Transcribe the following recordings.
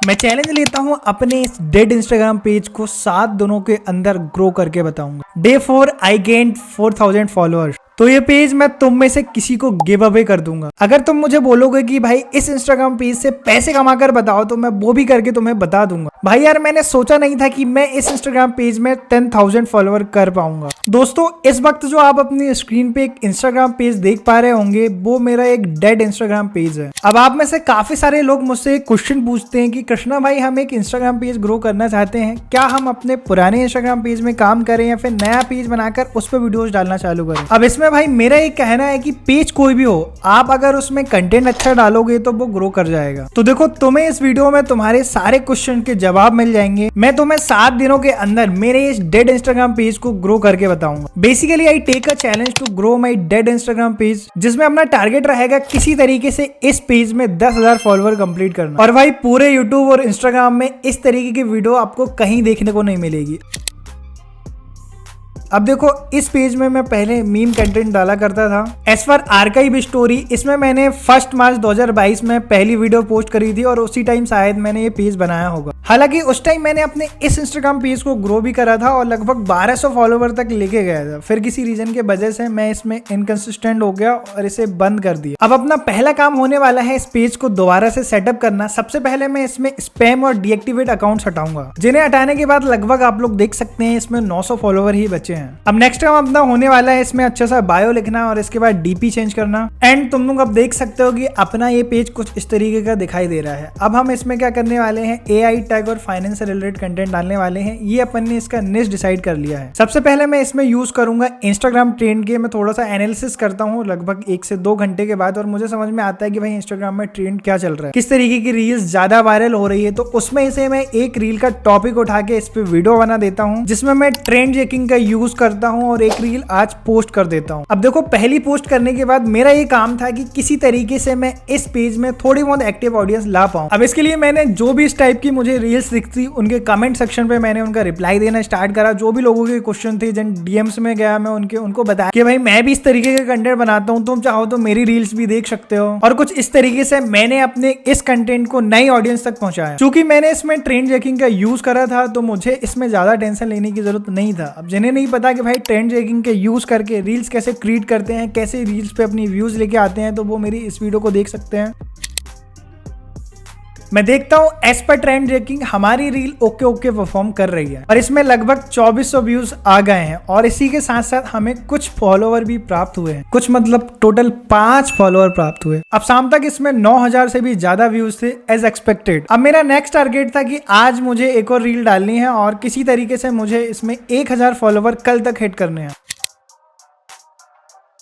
मैं चैलेंज लेता हूँ अपने इस डेड इंस्टाग्राम पेज को 7 दिनों के अंदर ग्रो करके बताऊंगा। Day 4 I gained 4000 followers. तो ये पेज मैं तुम में से किसी को गिव अवे कर दूंगा। अगर तुम मुझे बोलोगे कि भाई इस इंस्टाग्राम पेज से पैसे कमा कर बताओ तो मैं वो भी करके तुम्हें बता दूंगा। भाई यार मैंने सोचा नहीं था कि मैं इस इंस्टाग्राम पेज में 10,000 फॉलोअर कर पाऊंगा। दोस्तों इस वक्त जो आप अपनी स्क्रीन पे एक इंस्टाग्राम पेज देख पा रहे होंगे वो मेरा एक डेड इंस्टाग्राम पेज है। अब आप में से काफी सारे लोग मुझसे क्वेश्चन पूछते हैं कि कृष्णा भाई हम एक इंस्टाग्राम पेज ग्रो करना चाहते हैं, क्या हम अपने पुराने इंस्टाग्राम पेज में काम करें या फिर नया पेज बनाकर उस पर वीडियोस डालना चालू करें। अब इसमें भाई मेरा ये कहना है कि पेज कोई भी हो, आप अगर उसमें कंटेंट अच्छा डालोगे तो वो ग्रो कर जाएगा। तो देखो तुम्हें इस वीडियो में तुम्हारे सारे क्वेश्चन के जवाब मिल जाएंगे। मैं तुम्हें 7 दिनों के अंदर मेरे इस डेड इंस्टाग्राम पेज को ग्रो करके बताऊंगा। Basically I take a challenge to grow my dead Instagram page, जिसमें अपना टारगेट रहेगा किसी तरीके से इस पेज में 10,000 फॉलोअर कंप्लीट करना। और भाई पूरे यूट्यूब और इंस्टाग्राम में इस तरीके की वीडियो आपको कहीं देखने को नहीं मिलेगी। अब देखो इस पेज में मैं पहले मीम कंटेंट डाला करता था। एज फॉर आर्काइव स्टोरी इसमें मैंने 1 मार्च 2022 में पहली वीडियो पोस्ट करी थी और उसी टाइम शायद मैंने ये पेज बनाया होगा। हालांकि उस टाइम मैंने अपने इस इंस्टाग्राम पेज को ग्रो भी करा था और लगभग 1200 फॉलोवर तक लेके गया था। फिर किसी रीजन के वजह से मैं इसमें इनकंसिस्टेंट हो गया और इसे बंद कर दिया। अब अपना पहला काम होने वाला है इस पेज को दोबारा से सेटअप करना। सबसे पहले मैं इसमें स्पैम और डीएक्टिवेट अकाउंट्स हटाऊंगा, जिन्हें हटाने के बाद लगभग आप लोग देख सकते हैं इसमें 900 फॉलोवर ही बचे हैं। अब नेक्स्ट काम अपना होने वाला है इसमें अच्छा सा बायो लिखना और इसके बाद डीपी चेंज करना। एंड तुम लोग अब देख सकते हो कि अपना ये पेज कुछ इस तरीके का दिखाई दे रहा है। अब हम इसमें क्या करने वाले हैं, एआई टैग और फाइनेंस से रिलेटेड कंटेंट डालने वाले हैं। ये अपन ने इसका निश डिसाइड कर लिया है। सबसे पहले मैं इसमें यूज करूंगा इंस्टाग्राम ट्रेंड के। मैं थोड़ा सा एनालिसिस करता हूँ लगभग 1 से 2 घंटे के बाद और मुझे समझ में आता है कि भाई इंस्टाग्राम में ट्रेंड क्या चल रहा है, किस तरीके की रील्स ज्यादा वायरल हो रही है। तो उसमें से मैं एक रील का टॉपिक उठा के इस पे वीडियो बना देता हूँ, जिसमें मैं ट्रेंड चेकिंग का यूज करता हूँ और एक रील आज पोस्ट कर देता हूँ। अब देखो पहली पोस्ट करने के बाद मेरा ये काम था कि किसी तरीके से मैं इस पेज में थोड़ी बहुत एक्टिव ऑडियंस ला पाऊँ। अब इसके लिए मैंने जो भी इस टाइप की मुझे रील्स दिखती उनके कमेंट सेक्शन पे मैंने उनका रिप्लाई देना स्टार्ट करा। जो भी लोगों के क्वेश्चन थे जिन डीएम्स में गया मैं उनको बताया कि भाई मैं भी इस तरीके के कंटेंट बनाता हूँ, तुम चाहो तो मेरी रील्स भी देख सकते हो। और कुछ इस तरीके से मैंने अपने इस कंटेंट को नई ऑडियंस तक पहुंचाया। क्योंकि मैंने इसमें ट्रेंड चेकिंग का यूज करा था तो मुझे इसमें ज्यादा टेंशन लेने की जरूरत नहीं था। अब जिन्हें नहीं पता कि भाई ट्रेंड चेकिंग के यूज करके रील्स कैसे क्रिएट करते हैं, कैसे रील्स पे अपनी व्यूज लेके आते हैं, तो वो मेरी इस वीडियो को देख सकते हैं। मैं देखता हूँ एज पर ट्रेंड चेकिंग हमारी रील ओके परफॉर्म कर रही है और इसमें लगभग 2400 व्यूज आ गए हैं और इसी के साथ साथ हमें कुछ फॉलोवर भी प्राप्त हुए हैं। कुछ मतलब टोटल 5 फॉलोवर प्राप्त हुए। अब शाम तक इसमें 9000 से भी ज्यादा व्यूज थे एज एक्सपेक्टेड। अब मेरा नेक्स्ट टारगेट था कि आज मुझे एक और रील डालनी है और किसी तरीके से मुझे इसमें 1000 फॉलोवर कल तक हिट करने हैं।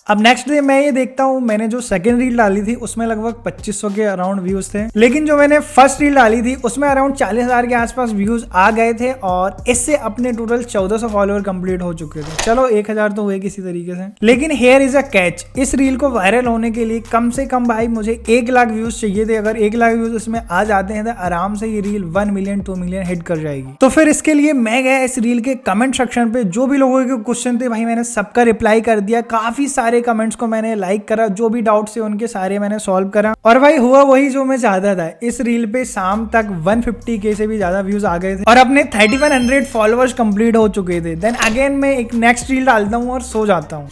अब नेक्स्ट डे मैं ये देखता हूँ मैंने जो सेकंड रील डाली थी उसमें लगभग 2500 के अराउंड व्यूज थे, लेकिन जो मैंने फर्स्ट रील डाली थी उसमें अराउंड 40,000 के आसपास व्यूज आ गए थे और इससे अपने टोटल 1400 फॉलोअर कंप्लीट हो चुके थे। चलो 1000 तो हुए किसी तरीके से, लेकिन हेयर इज अ कैच। इस रील को वायरल होने के लिए कम से कम भाई मुझे 1 लाख व्यूज चाहिए थे। अगर 1 लाख व्यूज इसमें आ जाते हैं तो आराम से ये रील 1 मिलियन 2 मिलियन हिट कर जाएगी। तो फिर इसके लिए मैं गया इस रील के कमेंट सेक्शन पे, जो भी लोगों के क्वेश्चन थे भाई मैंने सबका रिप्लाई कर दिया। काफी सारे कमेंट्स को मैंने लाइक करा, जो भी डाउट थे उनके सारे मैंने सॉल्व करा और भाई हुआ वही जो मैं चाहता था। इस रील पे शाम तक 150K से भी ज्यादा व्यूज आ गए थे और अपने 3100 फॉलोअर्स कंप्लीट हो चुके थे। देन अगेन मैं एक नेक्स्ट रील डालता हूँ और सो जाता हूँ।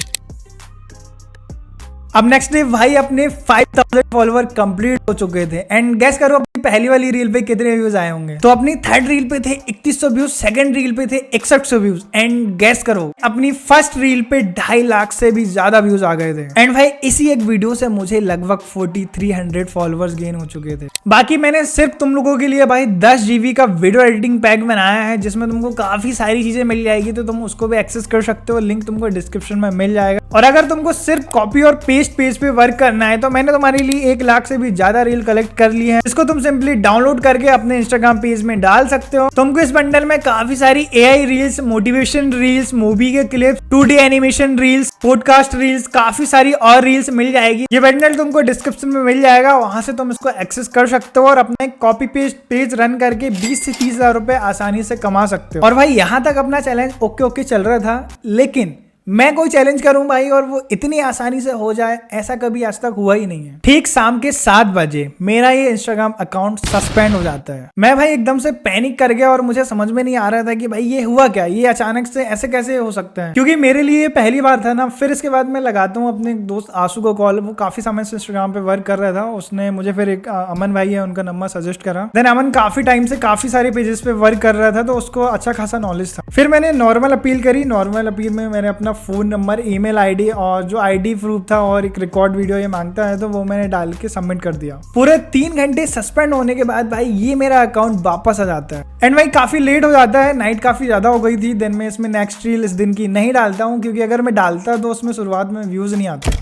अब नेक्स्ट डे भाई अपने 5000 फॉलोवर कंप्लीट हो चुके थे एंड गेस करो अपनी पहली वाली रील पे कितने व्यूज आए होंगे। तो अपनी थर्ड रील पे थे 3100 व्यूज, सेकंड रील पे थे 6100 व्यूज एंड गेस करो अपनी फर्स्ट रील पे 2.5 लाख से भी ज्यादा व्यूज आ गए थे। एंड भाई इसी एक वीडियो से मुझे लगभग 4300 फॉलोअर्स गेन हो चुके थे। बाकी मैंने सिर्फ तुम लोगों के लिए भाई 10 GB का वीडियो एडिटिंग पैक बनाया है, जिसमें तुमको काफी सारी चीजें मिल जाएगी, तो तुम उसको भी एक्सेस कर सकते हो। लिंक तुमको डिस्क्रिप्शन में मिल जाएगा। और अगर तुमको सिर्फ कॉपी और पेस्ट पेज पे वर्क करना है तो मैंने तुम्हारे लिए 1 लाख से भी ज्यादा रील कलेक्ट कर ली है। इसको तुम सिंपली डाउनलोड करके अपने इंस्टाग्राम पेज में डाल सकते हो। तुमको इस बंडल में काफी सारी AI reels, motivation reels, movie के clips, 2D animation reels, podcast reels, काफी सारी और रील्स मिल जाएगी। ये बंडल तुमको डिस्क्रिप्शन में मिल जाएगा, वहां से तुम इसको एक्सेस कर सकते हो और अपना एक कॉपी पेस्ट पेज रन करके 20 से 30 हजार रुपए आसानी से कमा सकते हो। और भाई यहाँ तक अपना चैलेंज ओके चल रहा था, लेकिन मैं कोई चैलेंज करूं भाई और वो इतनी आसानी से हो जाए, ऐसा कभी आज तक हुआ ही नहीं है। ठीक शाम के 7 बजे मेरा ये इंस्टाग्राम अकाउंट सस्पेंड हो जाता है। मैं भाई एकदम से पैनिक कर गया और मुझे समझ में नहीं आ रहा था कि भाई ये हुआ क्या, ये अचानक से ऐसे कैसे हो सकता है, क्योंकि मेरे लिए पहली बार था ना। फिर इसके बाद मैं लगाता हूँ अपने दोस्त आंसू को कॉल, वो काफी समय से इंस्टाग्राम पे वर्क कर रहा था। उसने मुझे फिर एक अमन भाई है उनका नंबर सजेस्ट करा। देन अमन काफी टाइम से काफी सारे पेजेस पे वर्क कर रहा था, तो उसको अच्छा खासा नॉलेज था। फिर मैंने नॉर्मल अपील करी। नॉर्मल अपील में मैंने अपना फोन नंबर, ईमेल आईडी और जो आईडी प्रूफ था और एक रिकॉर्ड वीडियो ये मांगता है, तो वो मैंने डाल के सबमिट कर दिया। पूरे 3 घंटे सस्पेंड होने के बाद भाई ये मेरा अकाउंट वापस आ जाता है। एंड भाई काफी लेट हो जाता है, नाइट काफी ज्यादा हो गई थी। देन मैं इसमें नेक्स्ट रील इस दिन की नहीं डालता हूँ, क्योंकि अगर मैं डालता तो उसमें शुरुआत में व्यूज नहीं आते।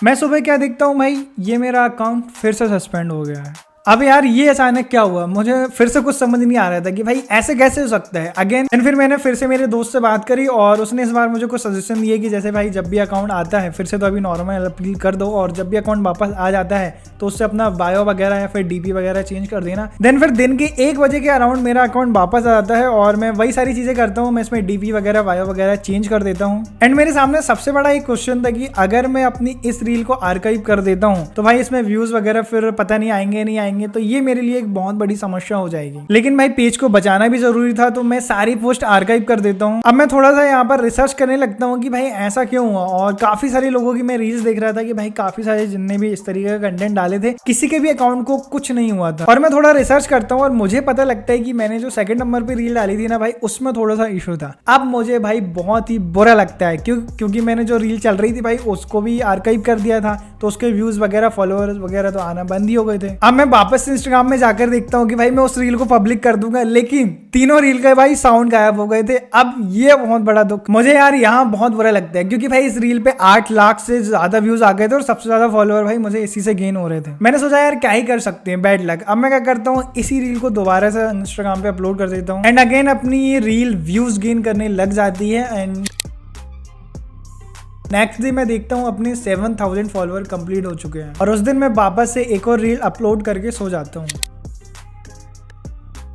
मैं सुबह क्या देखता हूँ भाई, ये मेरा अकाउंट फिर से सस्पेंड हो गया है। अब यार ये अचानक क्या हुआ, मुझे फिर से कुछ समझ नहीं आ रहा था कि भाई ऐसे कैसे हो सकता है अगेन। एंड फिर मैंने फिर से मेरे दोस्त से बात करी और उसने इस बार मुझे कुछ सजेशन दिए कि जैसे भाई जब भी अकाउंट आता है फिर से तो अभी नॉर्मल अपील कर दो, और जब भी अकाउंट वापस आ जाता है तो उससे अपना बायो वगैरह या फिर डीपी वगैरह चेंज कर देना। देन फिर दिन के 1 बजे के अराउंड मेरा अकाउंट वापस आ जाता है और मैं वही सारी चीजें करता हूँ। मैं इसमें डीपी वगैरह बायो वगैरह चेंज कर देता हूँ। एंड मेरे सामने सबसे बड़ा एक क्वेश्चन था कि अगर मैं अपनी इस रील को आर्काइव कर देता हूँ तो भाई इसमें व्यूज वगैरह फिर पता नहीं आएंगे, तो ये मेरे लिए एक बहुत बड़ी समस्या हो जाएगी। लेकिन भाई पेज को बचाना भी जरूरी था, तो मैं सारी पोस्ट आर्काइव कर देता हूँ। अब मैं थोड़ा सा यहाँ पर रिसर्च करने लगता हूँ कि भाई ऐसा क्यों हुआ, और काफी सारे लोगों की मैं रील्स देख रहा था कि भाई काफी सारे जिनने भी इस तरीके का कंटेंट डाले थे, किसी के भी अकाउंट को कुछ नहीं हुआ था। और मैं थोड़ा रिसर्च करता हूँ और मुझे पता लगता है कि मैंने जो 2nd नंबर पे रील डाली थी ना भाई, उसमें थोड़ा सा इशू था। अब मुझे भाई बहुत ही बुरा लगता है, क्योंकि मैंने जो रील चल रही थी भाई उसको भी आर्काइव कर दिया था, तो उसके व्यूज वगैरह फॉलोअर्स वगैरह तो आना बंद ही हो गए थे। अब मैं वापस इंस्टाग्राम में जाकर देखता हूँ कि भाई मैं उस रील को पब्लिक कर दूंगा, लेकिन तीनों रील के भाई साउंड गायब हो गए थे। अब ये बहुत बड़ा दुख मुझे यार यहाँ बहुत बुरा लगता है, क्योंकि भाई इस रील पे 8 लाख से ज्यादा व्यूज आ गए थे और सबसे ज्यादा फॉलोअर भाई मुझे इसी से गेन हो रहे थे। मैंने सोचा यार क्या ही कर सकते हैं, बैड लक। अब मैं क्या करता हूँ, इसी रील को दोबारा से इंस्टाग्राम पे अपलोड कर देता हूँ। एंड अगेन अपनी ये रील व्यूज गेन करने लग जाती है। एंड नेक्स्ट डे मैं देखता हूँ अपने 7000 फॉलोअर कंप्लीट हो चुके हैं, और उस दिन मैं वापस से एक और रील अपलोड करके सो जाता हूँ।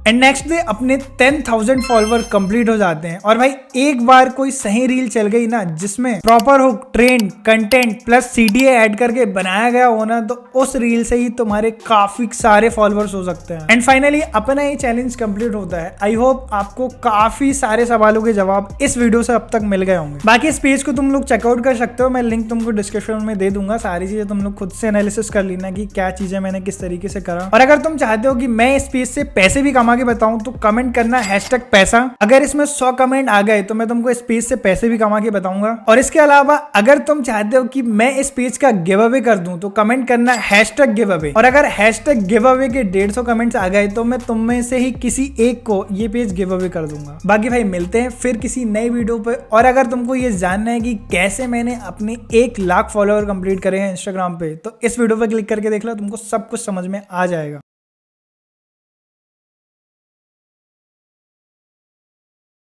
एंड नेक्स्ट डे अपने 10,000 फॉलोअर कंप्लीट हो जाते हैं। और भाई एक बार कोई सही रील चल गई ना, जिसमें प्रॉपर हो trend content plus CDA add करके बनाया गया हो ना, तो उस रील से ही तुम्हारे काफी सारे फॉलोअर्स हो सकते हैं। एंड फाइनली अपना ये चैलेंज कंप्लीट होता है। आई होप आपको काफी सारे सवालों के जवाब इस वीडियो से अब तक मिल गए होंगे। बाकी इस पेज को तुम लोग चेकआउट कर सकते हो, मैं लिंक तुमको डिस्क्रिप्शन में दे दूंगा। सारी चीजें तुम लोग खुद से एनालिसिस कर लेना कि क्या चीजें मैंने किस तरीके से करा। और अगर तुम चाहते हो कि मैं इस पेज से पैसे भी कमा के बताऊं, तो कमेंट करना #पैसा। अगर इसमें 100 कमेंट आ गए तो मैं तुमको इस पेज से पैसे भी कमा के बताऊंगा। और इसके अलावा अगर तुम चाहते हो कि मैं इस पेज का गिव अवे कर दूं, तो कमेंट करना #गिव अवे। और अगर #गिव अवे के 150 कमेंट्स आ गए तो मैं तुम में से ही किसी एक को ये पेज गिव अवे कर दूंगा। बाकी भाई मिलते हैं फिर किसी नई वीडियो पे। और अगर तुमको ये जानना है कि कैसे मैंने अपने 1 लाख फॉलोअर कंप्लीट करे हैं इंस्टाग्राम पे, तो इस वीडियो पे क्लिक करके देख लो, तुमको सब कुछ समझ में आ जाएगा।